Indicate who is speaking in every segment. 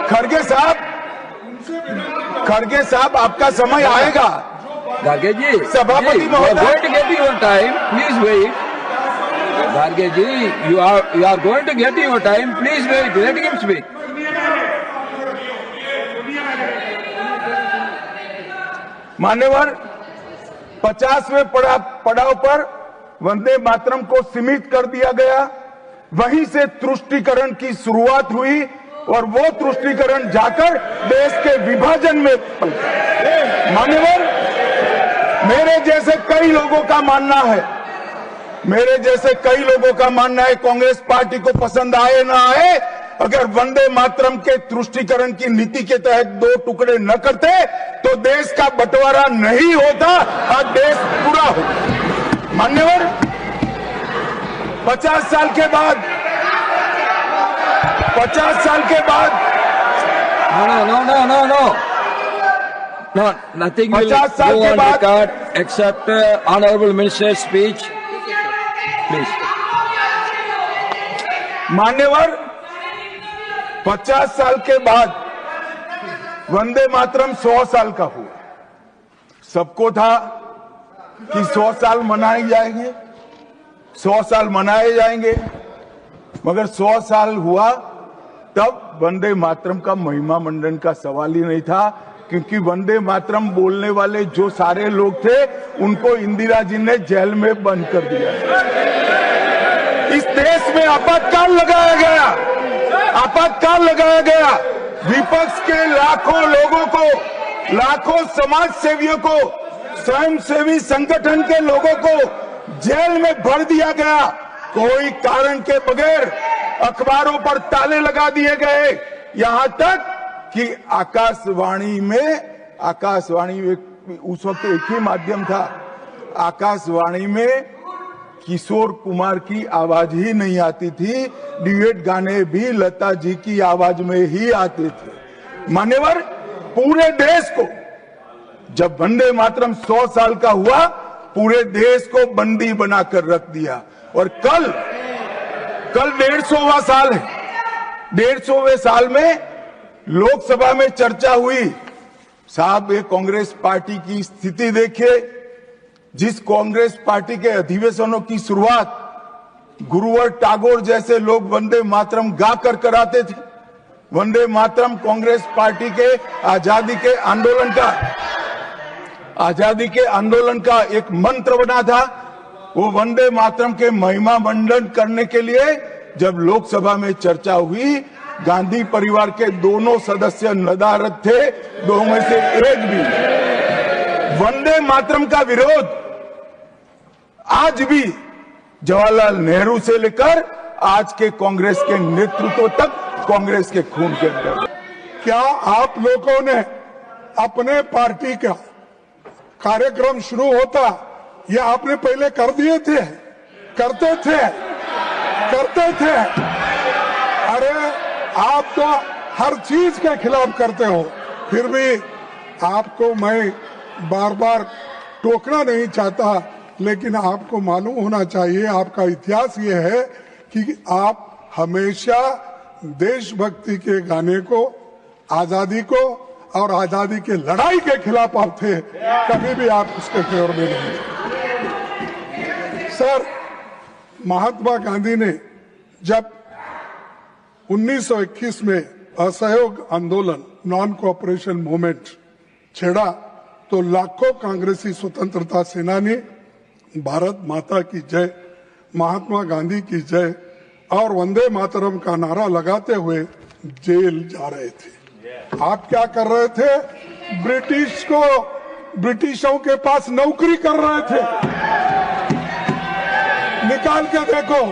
Speaker 1: खड़गे साहब आपका समय आएगा।
Speaker 2: गार्गे जी,
Speaker 1: सभापति महोदय,
Speaker 2: please wait. Kharge ji, you are going to get your time. Please wait. Let him speak.
Speaker 1: मान्यवर, 50वें पड़ाव पर वंदे मातरम को सीमित कर दिया गया। वहीं से तुष्टीकरण की शुरुआत हुई और वो तुष्टीकरण जाकर देश के विभाजन में मान्यवर, मेरे जैसे कई लोगों का मानना है कांग्रेस पार्टी को पसंद आए ना आए, अगर वंदे मातरम के तुष्टीकरण की नीति के तहत 2 टुकड़े न करते तो देश का बंटवारा नहीं होता, आज देश पूरा होता। मान्यवर, 50 साल के बाद
Speaker 2: No, nothing will go on record except honorable minister's speech. Please.
Speaker 1: मान्यवर, 50 साल के बाद वंदे मातरम 100 साल का हुआ। सबको था कि 100 साल मनाए जाएंगे, 100 साल मनाए जाएंगे, मगर 100 साल हुआ तब वंदे मातरम का महिमा मंडन का सवाल ही नहीं था, क्योंकि वंदे मातरम बोलने वाले जो सारे लोग थे उनको इंदिरा जी ने जेल में बंद कर दिया। इस देश में आपातकाल लगाया गया। विपक्ष के लाखों लोगों को, लाखों समाज सेवियों को, स्वयंसेवी संगठन के लोगों को जेल में भर दिया गया। कोई कारण के बगैर अखबारों पर ताले लगा दिए गए। यहां तक कि आकाशवाणी में उस वक्त एक ही माध्यम था, आकाशवाणी में किशोर कुमार की आवाज ही नहीं आती थी, ड्यूएट गाने भी लता जी की आवाज में ही आते थे। मान्यवर, पूरे देश को जब वंदे मातरम 100 साल का हुआ, पूरे देश को बंदी बनाकर रख दिया। और कल 150वां साल है। 150वें साल में लोकसभा में चर्चा हुई। साहब, ये कांग्रेस पार्टी की स्थिति देखिए। जिस कांग्रेस पार्टी के अधिवेशनों की शुरुआत गुरुवर टैगोर जैसे लोग वंदे मातरम गाकर कराते थे। वंदे मातरम कांग्रेस पार्टी के आजादी के आंदोलन का एक मंत्र बना था। वो वंदे मातरम के महिमा मंडन करने के लिए जब लोकसभा में चर्चा हुई, गांधी परिवार के दोनों सदस्य नदारद थे, दो में से एक भी। वंदे मातरम का विरोध आज भी जवाहरलाल नेहरू से लेकर आज के कांग्रेस के नेतृत्व तक कांग्रेस के खून के अंदर।
Speaker 3: क्या आप लोगों ने अपने पार्टी का कार्यक्रम शुरू होता, ये आपने पहले कर दिए थे? करते थे। अरे आप तो हर चीज के खिलाफ करते हो। फिर भी आपको मैं बार बार टोकना नहीं चाहता, लेकिन आपको मालूम होना चाहिए, आपका इतिहास ये है कि आप हमेशा देशभक्ति के गाने को, आजादी को और आजादी के लड़ाई के खिलाफ आप थे। कभी भी आप उसके फेवर में नहीं थे। सर, महात्मा गांधी ने जब 1921 में असहयोग आंदोलन, नॉन कोऑपरेशन मूवमेंट छेड़ा, तो लाखों कांग्रेसी स्वतंत्रता सेनानी भारत माता की जय, महात्मा गांधी की जय और वंदे मातरम का नारा लगाते हुए जेल जा रहे थे। आप क्या कर रहे थे? ब्रिटिशों के पास नौकरी कर रहे थे। निकाल के देखो।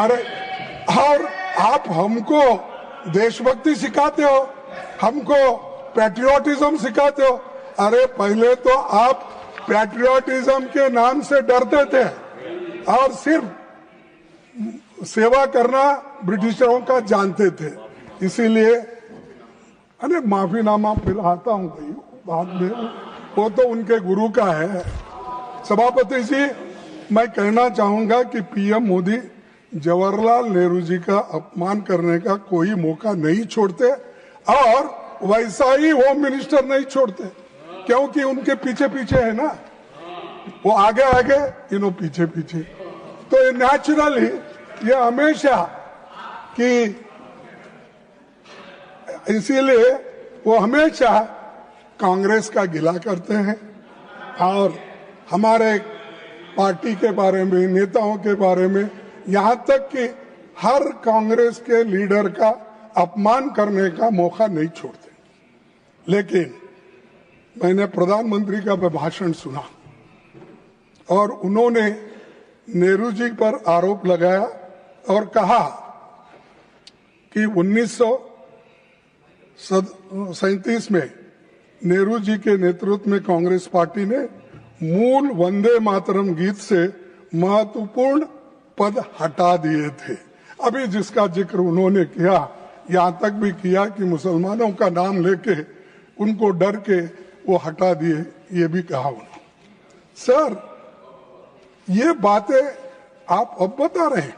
Speaker 3: अरे, और आप हमको देशभक्ति सिखाते हो, हमको पैट्रियोटिज्म सिखाते हो। अरे, पहले तो आप पैट्रियोटिज्म के नाम से डरते थे और सिर्फ सेवा करना ब्रिटिशरों का जानते थे। इसीलिए अरे माफीनामा पिलाता हूं भाई, बाद में वो तो उनके गुरु का है। सभापति जी, मैं कहना चाहूंगा कि पीएम मोदी जवाहरलाल नेहरू जी का अपमान करने का कोई मौका नहीं छोड़ते और वैसा ही होम मिनिस्टर नहीं छोड़ते, क्योंकि उनके पीछे पीछे है ना, वो आगे आगे इन्हों पीछे पीछे। तो नेचुरली ये हमेशा कि इसीलिए वो हमेशा कांग्रेस का गिला करते हैं और हमारे पार्टी के बारे में, नेताओं के बारे में, यहाँ तक कि हर कांग्रेस के लीडर का अपमान करने का मौका नहीं छोड़ते। लेकिन मैंने प्रधानमंत्री का भाषण सुना और उन्होंने नेहरू जी पर आरोप लगाया और कहा कि 1937 में नेहरू जी के नेतृत्व में कांग्रेस पार्टी ने मूल वंदे मातरम गीत से महत्वपूर्ण पद हटा दिए थे। अभी जिसका जिक्र उन्होंने किया, यहाँ तक भी किया कि मुसलमानों का नाम लेके उनको डर के वो हटा दिए, ये भी कहा उन्होंने। सर, ये बातें आप अब बता रहे हैं,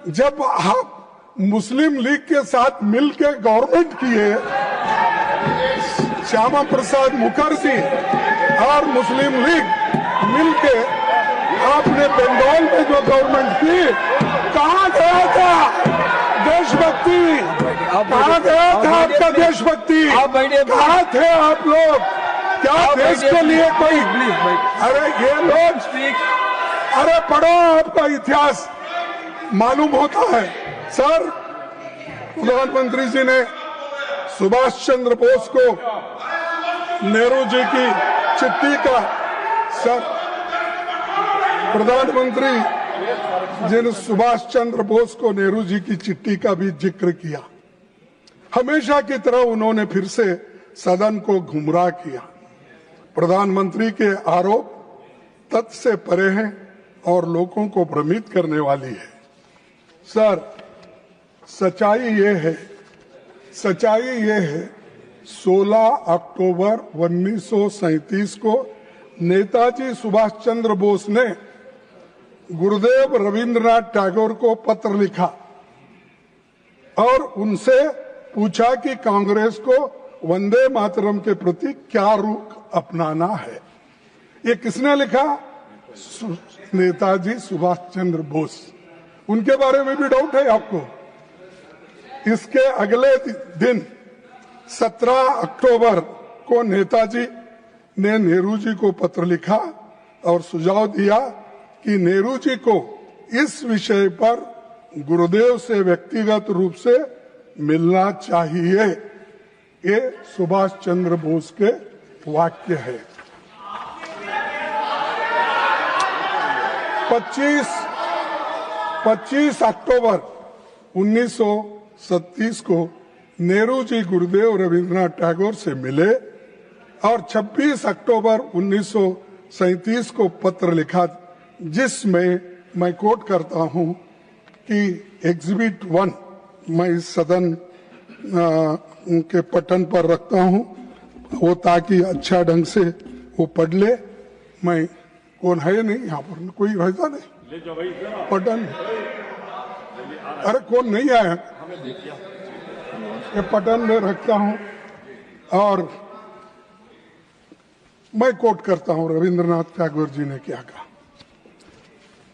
Speaker 3: जब आप मुस्लिम लीग के साथ मिलकर गवर्नमेंट किए, श्यामा प्रसाद मुखर्जी और मुस्लिम लीग मिलके आपने बंगाल में जो गवर्नमेंट की, कहाँ गया था देशभक्ति? कहाँ गया था आपका देशभक्ति? कहाँ थे आप लोग? क्या देश के लिए कोई? अरे ये लोग, अरे पढ़ो, आपका इतिहास मालूम होता है। सर, प्रधानमंत्री जी ने सुभाष चंद्र बोस को नेहरू जी की चिट्ठी का, सर प्रधानमंत्री जी ने सुभाष चंद्र बोस को नेहरू जी की चिट्ठी का भी जिक्र किया। हमेशा की तरह उन्होंने फिर से सदन को गुमराह किया। प्रधानमंत्री के आरोप तथ्य से परे हैं और लोगों को भ्रमित करने वाली है। सर, सच्चाई ये है 16 अक्टूबर 1937 को नेताजी सुभाष चंद्र बोस ने गुरुदेव रविंद्रनाथ टैगोर को पत्र लिखा और उनसे पूछा कि कांग्रेस को वंदे मातरम के प्रति क्या रुख अपनाना है। ये किसने लिखा? नेताजी सुभाष चंद्र बोस। उनके बारे में भी डाउट है आपको? इसके अगले दिन 17 अक्टूबर को नेताजी ने नेहरू जी को पत्र लिखा और सुझाव दिया कि नेहरू जी को इस विषय पर गुरुदेव से व्यक्तिगत रूप से मिलना चाहिए। ये सुभाष चंद्र बोस के वाक्य है। 25 अक्टूबर 1937 को नेहरू जी गुरुदेव रविंद्रनाथ टैगोर से मिले और 26 अक्टूबर 1937 को पत्र लिखा, जिसमें मैं कोट करता हूं कि एग्जिबिट 1 मैं इस सदन के पटन पर रखता हूं, वो ताकि अच्छा ढंग से वो पढ़ ले। मैं कौन है नहीं यहाँ पर, कोई रहता नहीं पटन, अरे कौन नहीं आया, ये पटन में रखता हूं और मैं कोट करता हूं रविंद्रनाथ टैगोर जी ने क्या कहा।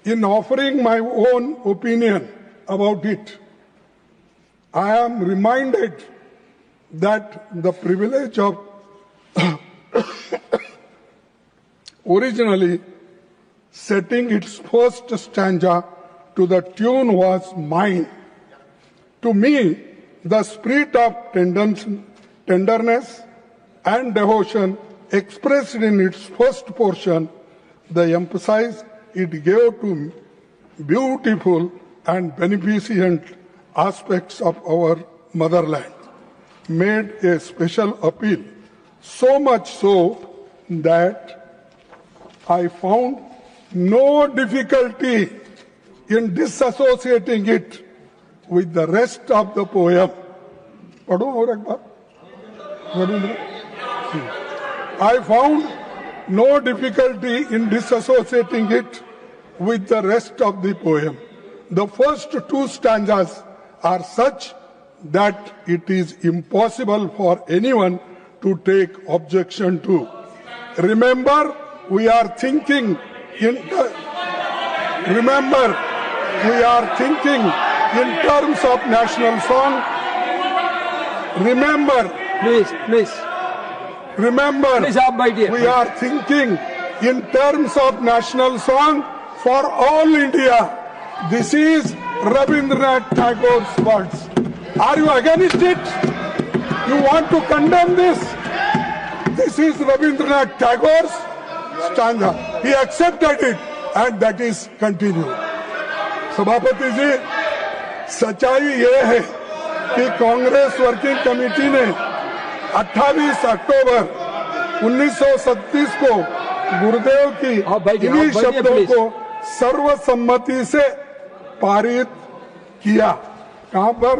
Speaker 3: In offering my own opinion about it, I am reminded that the privilege of originally setting its first stanza to the tune was mine. To me, the spirit of tenderness and devotion expressed in its first portion, the emphasis it gave to beautiful and beneficent aspects of our motherland, made a special appeal, so much so that I found no difficulty in disassociating it with the rest of the poem. I found no difficulty in disassociating it with the rest of the poem. The first two stanzas are such that it is impossible for anyone to take objection to. Remember, we are thinking in terms of national song. Remember,
Speaker 2: please.
Speaker 3: Remember,
Speaker 2: Please,
Speaker 3: we are thinking in terms of national song for all India. This is Rabindranath Tagore's words. Are you against it? You want to condemn this? This is Rabindranath Tagore's stanza. He accepted it and that is continued. सभापति जी, सच्चाई ये है कि Congress working committee ने 28 अक्टूबर 1937 को गुरुदेव की इन्हीं शब्दों को सर्वसम्मति से पारित किया। कहां पर?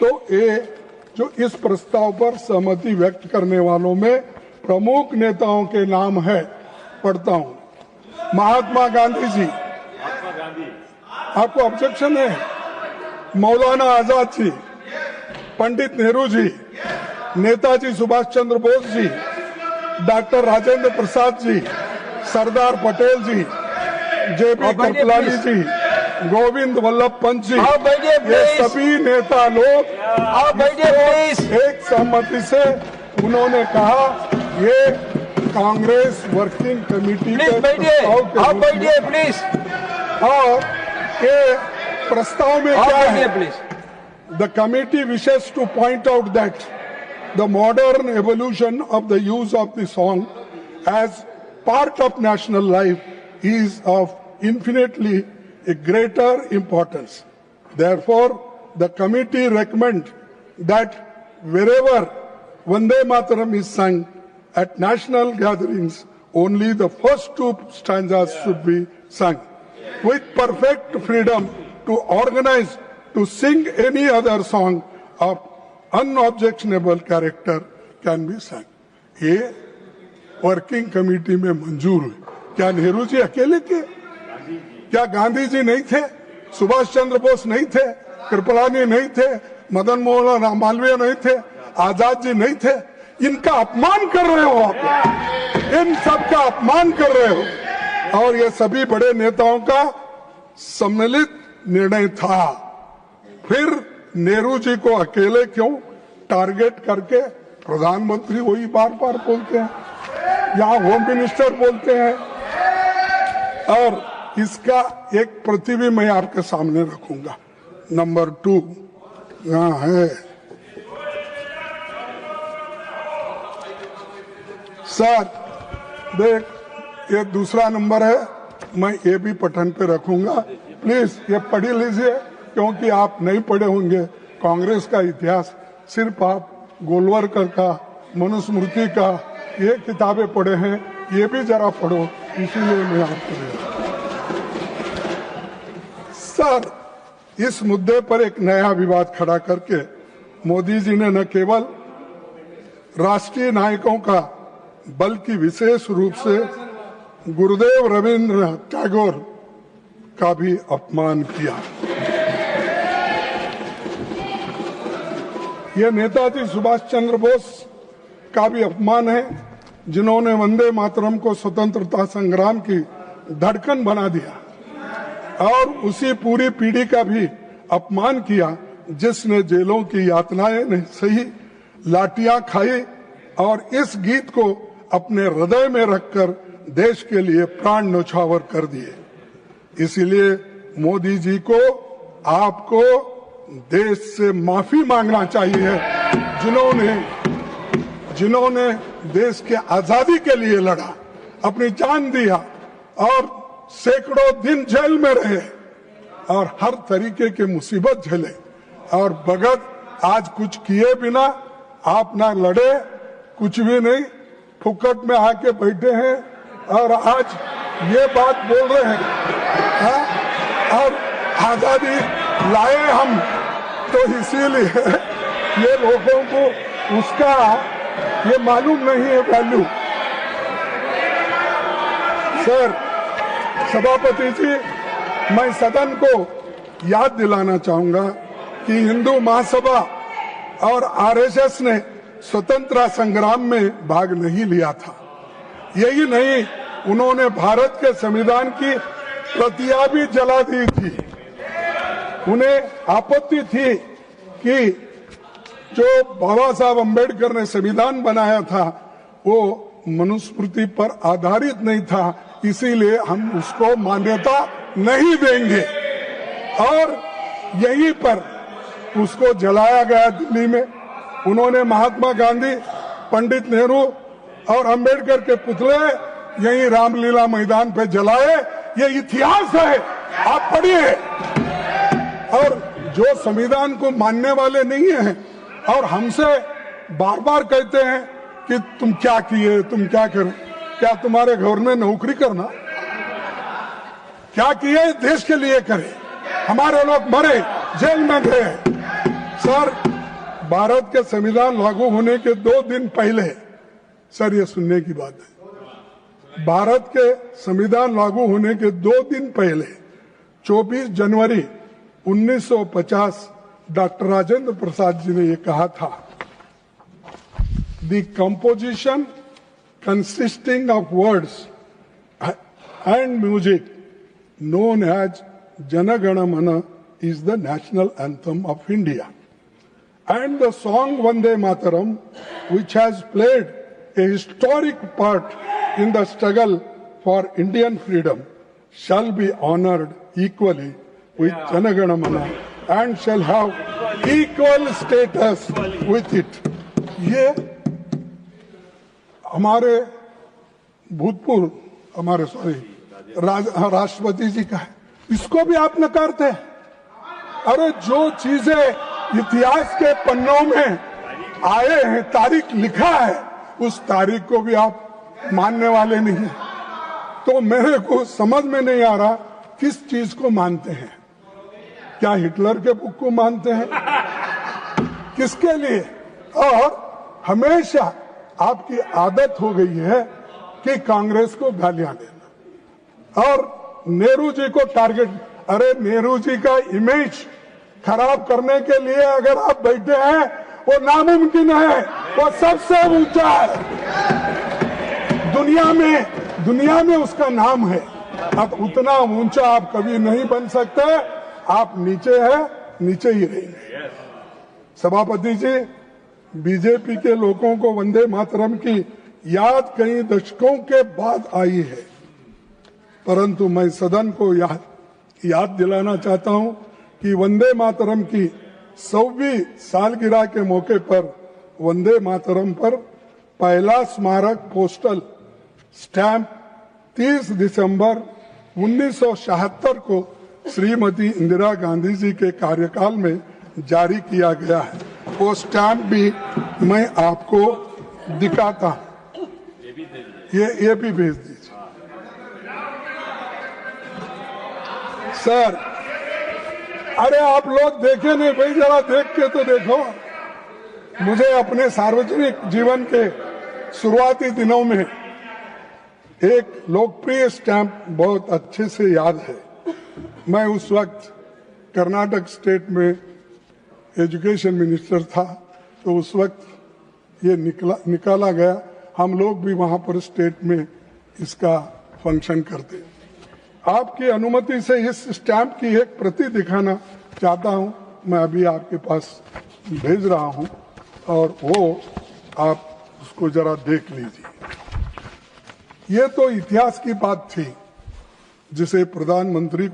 Speaker 3: तो ये जो इस प्रस्ताव पर सहमति व्यक्त करने वालों में प्रमुख नेताओं के नाम है, पढ़ता हूं। महात्मा गांधी जी, आपको ऑब्जेक्शन है? मौलाना आजाद जी, पंडित नेहरू जी, नेताजी सुभाष चंद्र बोस जी, डॉक्टर राजेंद्र प्रसाद जी, सरदार पटेल जी, जेपी कृपलानी जी, गोविंद वल्लभ पंत जी, ये सभी नेता लोग एक सहमति से उन्होंने कहा ये कांग्रेस वर्किंग कमेटी के प्रस्ताव के और ये प्रस्ताव में क्या है? The committee wishes to point out that the modern evolution of the use of the song as part of national life is of infinitely a greater importance. Therefore, the committee recommends that wherever Vande Mataram is sung at national gatherings, only the first two stanzas should be sung. With perfect freedom to organize to sing any other song of unobjectionable character can be sung. ये working committee में मंजूर हुई। क्या नेहरू जी अकेले थे? क्या गांधी जी नहीं थे? सुभाष चंद्र बोस नहीं थे? कृपलानी नहीं थे? मदन मोहन मालवीय नहीं थे? आजाद जी नहीं थे? इनका अपमान कर रहे हो आप, इन सब का अपमान कर रहे हो। और ये सभी बड़े नेताओं का सम्मिलित निर्णय था। फिर नेहरू जी को अकेले क्यों टारगेट करके प्रधानमंत्री वही बार बार बोलते हैं, यहाँ होम मिनिस्टर बोलते हैं। और इसका एक प्रति भी मैं आपके सामने रखूंगा। नंबर 2 यहाँ है सर, देख ये दूसरा नंबर है, मैं ये भी पठन पे रखूंगा। प्लीज ये पढ़ लीजिए, क्योंकि आप नहीं पढ़े होंगे कांग्रेस का इतिहास। सिर्फ आप गोलवरकर का, मनुस्मृति का ये किताबें पढ़े हैं, ये भी जरा पढ़ो, इसीलिए मैं आपको दे रहा हूं। सर, इस मुद्दे पर एक नया विवाद खड़ा करके मोदी जी ने न केवल राष्ट्रीय नायकों का बल्कि विशेष रूप से गुरुदेव रविंद्रनाथ टैगोर का भी अपमान किया। यह नेताजी सुभाष चंद्र बोस का भी अपमान है, जिन्होंने वंदे मातरम को स्वतंत्रता संग्राम की धड़कन बना दिया, और उसी पूरी पीढ़ी का भी अपमान किया जिसने जेलों की यातनाएं नहीं सही, लाठियां खाई और इस गीत को अपने हृदय में रखकर देश के लिए प्राण न्यौछावर कर दिए। इसीलिए मोदी जी को आपको देश से माफी मांगना चाहिए, जिन्होंने देश के आजादी के लिए लड़ा, अपनी जान दिया और सैकड़ों दिन जेल में रहे और हर तरीके की मुसीबत झेले, और भगत आज कुछ किए बिना आप ना लड़े, कुछ भी नहीं, फुकट में आके बैठे हैं और आज ये बात बोल रहे हैं, हाँ? और आजादी लाए हम तो इसीलिए ये लोगों को उसका ये मालूम नहीं है वैल्यू। सर, सभापति जी, मैं सदन को याद दिलाना चाहूंगा कि हिंदू महासभा और आरएसएस ने स्वतंत्रता संग्राम में भाग नहीं लिया था। यही नहीं, उन्होंने भारत के संविधान की प्रतियां भी जला दी थी। उन्हें आपत्ति थी कि जो बाबा साहब अम्बेडकर ने संविधान बनाया था वो मनुस्मृति पर आधारित नहीं था, इसीलिए हम उसको मान्यता नहीं देंगे। और यहीं पर उसको जलाया गया दिल्ली में। उन्होंने महात्मा गांधी, पंडित नेहरू और अंबेडकर के पुतले यहीं रामलीला मैदान पे जलाए। ये इतिहास है, आप पढ़िए। और जो संविधान को मानने वाले नहीं हैं और हमसे बार बार कहते हैं कि तुम क्या किए, तुम क्या करें, क्या तुम्हारे घर में नौकरी करना, क्या किए देश के लिए करें। हमारे लोग मरे, जेल में गए। सर, भारत के संविधान लागू होने के 2 दिन पहले, सर ये सुनने की बात है, भारत के संविधान लागू होने के 2 दिन पहले 24 जनवरी 1950 डॉक्टर राजेंद्र प्रसाद जी ने ये कहा था, the composition consisting of words and music known as Jana Gana Mana is the national anthem of India. And the song Vande Mataram, which has played a historic part in the struggle for Indian freedom, shall be honored equally with Jana Gana Mana and shall have equal status with it. ये हमारे भूतपूर्व, हमारे राष्ट्रपति जी का है, इसको भी आप नकारते हैं। अरे जो चीजें इतिहास के पन्नों में आए हैं, तारीख लिखा है, उस तारीख को भी आप मानने वाले नहीं हैं। तो मेरे को समझ में नहीं आ रहा किस चीज को मानते हैं। क्या हिटलर के बुक को मानते हैं, किसके लिए? और हमेशा आपकी आदत हो गई है कि कांग्रेस को गालियां देना और नेहरू जी को टारगेट। अरे नेहरू जी का इमेज खराब करने के लिए अगर आप बैठे हैं, वो नामुमकिन है, वो सबसे ऊंचा है दुनिया में उसका नाम है। अब उतना ऊंचा आप कभी नहीं बन सकते, आप नीचे है, नीचे ही रहेंगे। सभापति जी, बीजेपी के लोगों को वंदे मातरम की याद कई दशकों के बाद आई है, परंतु मैं सदन को याद दिलाना चाहता हूं कि वंदे मातरम की 100वीं सालगिरह के मौके पर वंदे मातरम पर पहला स्मारक पोस्टल स्टैंप 30 दिसंबर 1976 को श्रीमती इंदिरा गांधी जी के कार्यकाल में जारी किया गया है। वो स्टैंप भी मैं आपको दिखाता हूं, ये भी भेज दीजिए। सर, अरे आप लोग देखे नहीं भाई, जरा देख के तो देखो। मुझे अपने सार्वजनिक जीवन के शुरुआती दिनों में एक लोकप्रिय स्टैंप बहुत अच्छे से याद है। मैं उस वक्त कर्नाटक स्टेट में एजुकेशन मिनिस्टर था, तो उस वक्त ये निकाला गया। हम लोग भी वहां पर स्टेट में इसका फंक्शन करते। आपकी अनुमति से इस स्टैंप की एक प्रति दिखाना चाहता हूं। मैं अभी आपके पास भेज रहा हूं और वो आप उसको जरा देख लीजिए। ये तो इतिहास की बात थी जिसे प्रधानमंत्री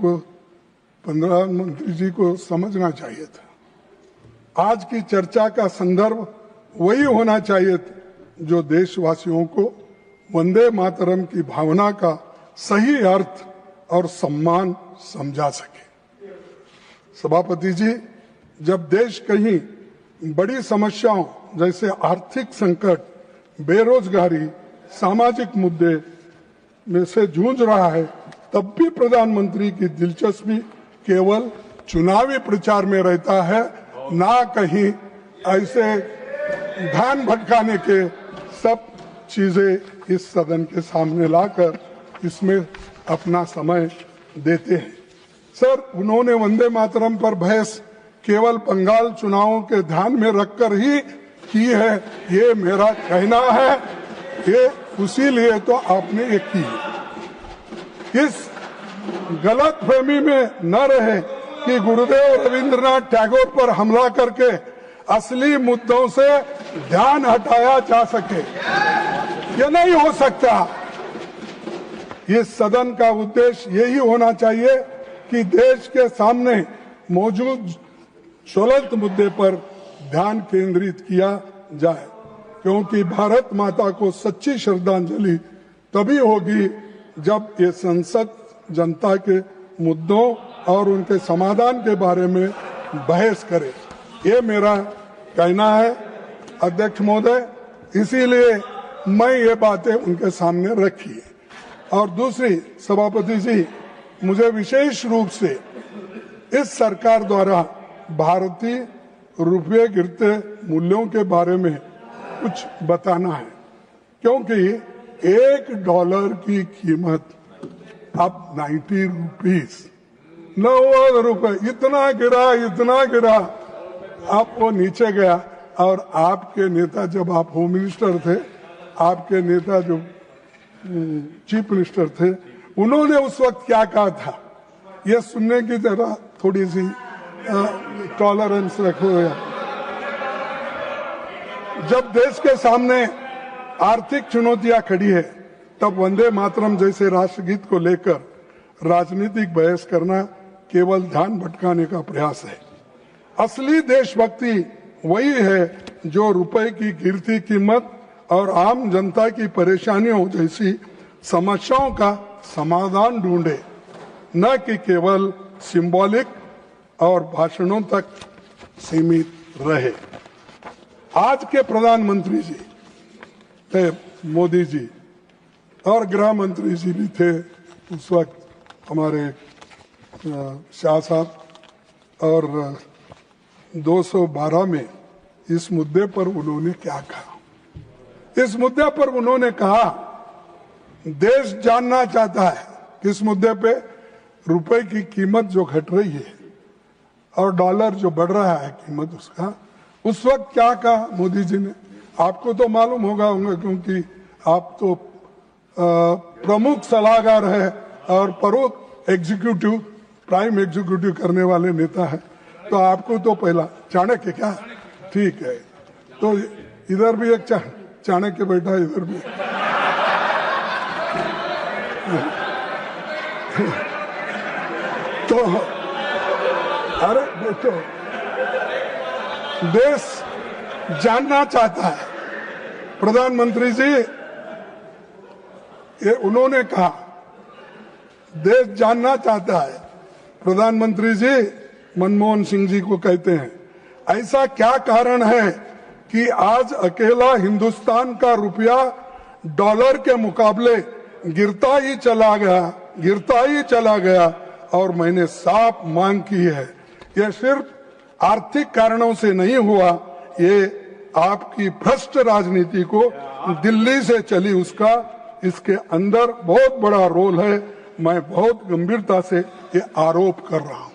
Speaker 3: जी को समझना चाहिए था। आज की चर्चा का संदर्भ वही होना चाहिए जो देशवासियों को वंदे मातरम की भावना का सही अर्थ और सम्मान समझा सके। सभापति जी, जब देश कहीं बड़ी समस्याओं जैसे आर्थिक संकट, बेरोजगारी, सामाजिक मुद्दे में से जूझ रहा है, तब भी प्रधानमंत्री की दिलचस्पी केवल चुनावी प्रचार में रहता है, ना कहीं ऐसे ध्यान भटकाने के सब चीजें इस सदन के सामने लाकर इसमें अपना समय देते हैं। सर, उन्होंने वंदे मातरम पर बहस केवल बंगाल चुनावों के ध्यान में रखकर ही की है, ये मेरा कहना है। ये उसी लिए तो आपने ये की। इस गलत फहमी में न रहे कि गुरुदेव रविंद्रनाथ टैगोर पर हमला करके असली मुद्दों से ध्यान हटाया जा सके। ये नहीं हो सकता। इस सदन का उद्देश्य यही होना चाहिए कि देश के सामने मौजूद ज्वलंत मुद्दे पर ध्यान केंद्रित किया जाए, क्योंकि भारत माता को सच्ची श्रद्धांजलि तभी होगी जब ये संसद जनता के मुद्दों और उनके समाधान के बारे में बहस करे। ये मेरा कहना है अध्यक्ष महोदय, इसीलिए मैं ये बातें उनके सामने रखी है। और दूसरी, सभापति जी, मुझे विशेष रूप से इस सरकार द्वारा भारतीय रुपये गिरते मूल्यों के बारे में कुछ बताना है, क्योंकि $1 की कीमत अब 90 रुपीस, 90 रुपए, इतना गिरा, अब वो नीचे गया। और आपके नेता, जब आप होम मिनिस्टर थे, आपके नेता जो चीफ मिनिस्टर थे, उन्होंने उस वक्त क्या कहा था, ये सुनने की जरा थोड़ी सी टॉलरेंस रखो। जब देश के सामने आर्थिक चुनौतियां खड़ी है, तब वंदे मातरम जैसे राष्ट्रगीत को लेकर राजनीतिक बहस करना केवल ध्यान भटकाने का प्रयास है। असली देशभक्ति वही है जो रुपए की गिरती कीमत और आम जनता की परेशानियों जैसी समस्याओं का समाधान ढूंढे, न कि केवल सिंबॉलिक और भाषणों तक सीमित रहे। आज के प्रधानमंत्री जी थे मोदी जी, और गृह मंत्री जी भी थे उस वक्त हमारे शाह साहब, और 212 में इस मुद्दे पर उन्होंने क्या कहा। इस मुद्दे पर उन्होंने कहा, देश जानना चाहता है किस मुद्दे पे, रुपए की कीमत जो घट रही है और डॉलर जो बढ़ रहा है कीमत उसका। उस वक्त क्या कहा मोदी जी ने, आपको तो मालूम होगा क्योंकि आप तो प्रमुख सलाहकार है और प्रमुख एग्जीक्यूटिव, प्राइम एग्जीक्यूटिव करने वाले नेता है, तो आपको तो पहला चाणक्य, क्या ठीक है, तो इधर भी एक चाणक्य बैठा है, इधर भी। तो अरे बेटो, देश जानना चाहता है प्रधानमंत्री जी, ये उन्होंने कहा, देश जानना चाहता है। प्रधानमंत्री जी मनमोहन सिंह जी को कहते हैं, ऐसा क्या कारण है कि आज अकेला हिंदुस्तान का रुपया डॉलर के मुकाबले गिरता ही चला गया, और मैंने साफ मांग की है, यह सिर्फ आर्थिक कारणों से नहीं हुआ, ये आपकी भ्रष्ट राजनीति को दिल्ली से चली उसका इसके अंदर बहुत बड़ा रोल है। मैं बहुत गंभीरता से ये आरोप कर रहा हूं।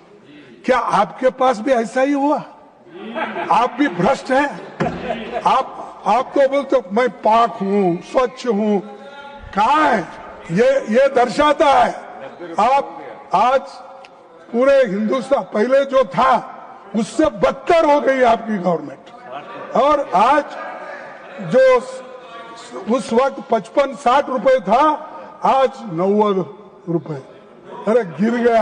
Speaker 3: क्या आपके पास भी ऐसा ही हुआ? आप भी भ्रष्ट हैं? आप तो बोलते मैं पाक हूं, स्वच्छ हूं, कहाँ है? ये दर्शाता है आप आज पूरे हिंदुस्तान, पहले जो था उससे बदतर हो गई आपकी गवर्नमेंट, और आज जो उस वक्त 55-60 रुपए था, आज 90 रुपए, अरे गिर गया।